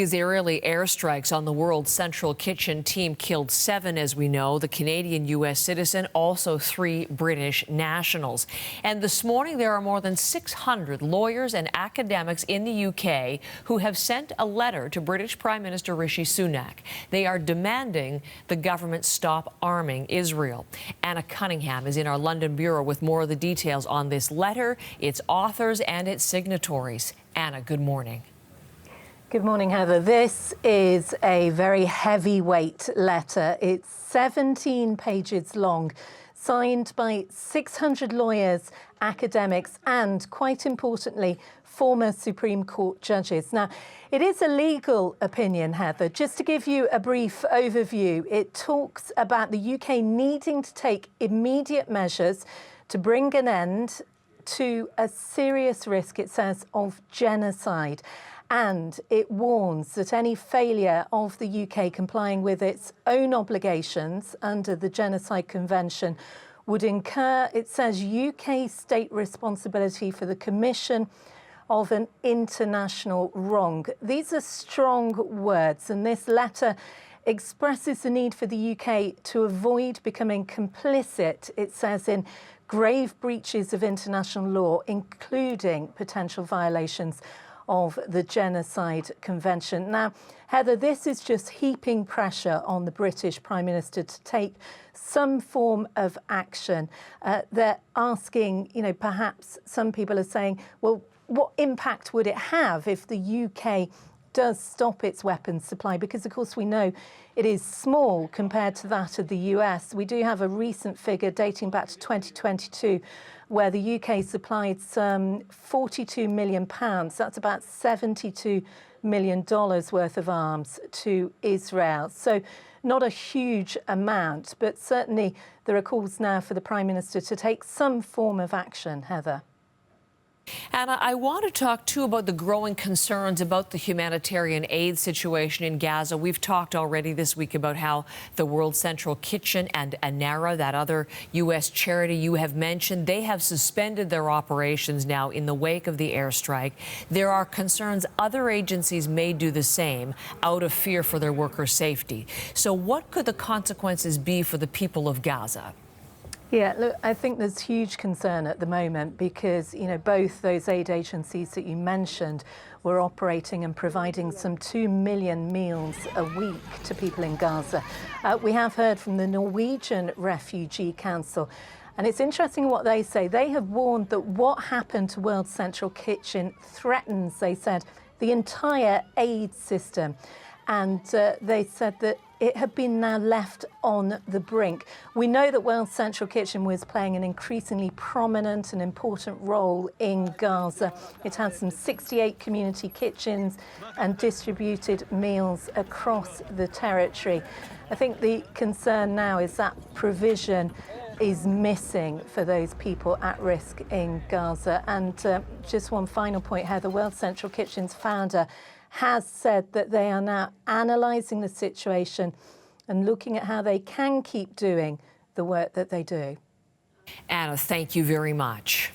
Israeli airstrikes on the world's central kitchen team killed 7, as we know, the Canadian U.S. citizen, also 3 British nationals. And this morning, there are more than 600 lawyers and academics in the UK who have sent a letter to British Prime Minister Rishi Sunak. They are demanding the government stop arming Israel. Anna Cunningham is in our London bureau with more of the details on this letter, its authors and its signatories. Anna, good morning. Good morning, Heather. This is a very heavyweight letter. It's 17 pages long, signed by 600 lawyers, academics, and, quite importantly, former Supreme Court judges. Now, it is a legal opinion, Heather. Just to give you a brief overview, it talks about the UK needing to take immediate measures to bring an end to a serious risk, it says, of genocide. And it warns that any failure of the UK complying with its own obligations under the Genocide Convention would incur, it says, UK state responsibility for the commission of an international wrong. These are strong words, and this letter expresses the need for the UK to avoid becoming complicit, it says, in grave breaches of international law, including potential violations of the Genocide Convention. Now, Heather, this is just heaping pressure on the British Prime Minister to take some form of action. They're asking, perhaps some people are saying, well, what impact would it have if the UK does stop its weapons supply? Because, of course, we know it is small compared to that of the US. We do have a recent figure dating back to 2022 where the UK supplied some £42 million. That's about $72 million worth of arms to Israel. So not a huge amount, but certainly there are calls now for the Prime Minister to take some form of action, Heather. Anna, I want to talk, too, about the growing concerns about the humanitarian aid situation in Gaza. We've talked already this week about how the World Central Kitchen and ANARA, that other U.S. charity you have mentioned, they have suspended their operations now in the wake of the airstrike. There are concerns other agencies may do the same out of fear for their workers' safety. So what could the consequences be for the people of Gaza? Yeah, look, I think there's huge concern at the moment because, both those aid agencies that you mentioned were operating and providing some 2 million meals a week to people in Gaza. We have heard from the Norwegian Refugee Council, and it's interesting what they say. They have warned that what happened to World Central Kitchen threatens, they said, the entire aid system. And they said that it had been now left on the brink. We know that World Central Kitchen was playing an increasingly prominent and important role in Gaza. It has some 68 community kitchens and distributed meals across the territory. I think the concern now is that provision is missing for those people at risk in Gaza. And just one final point, Heather, World Central Kitchen's founder has said that they are now analysing the situation and looking at how they can keep doing the work that they do. Anna, thank you very much.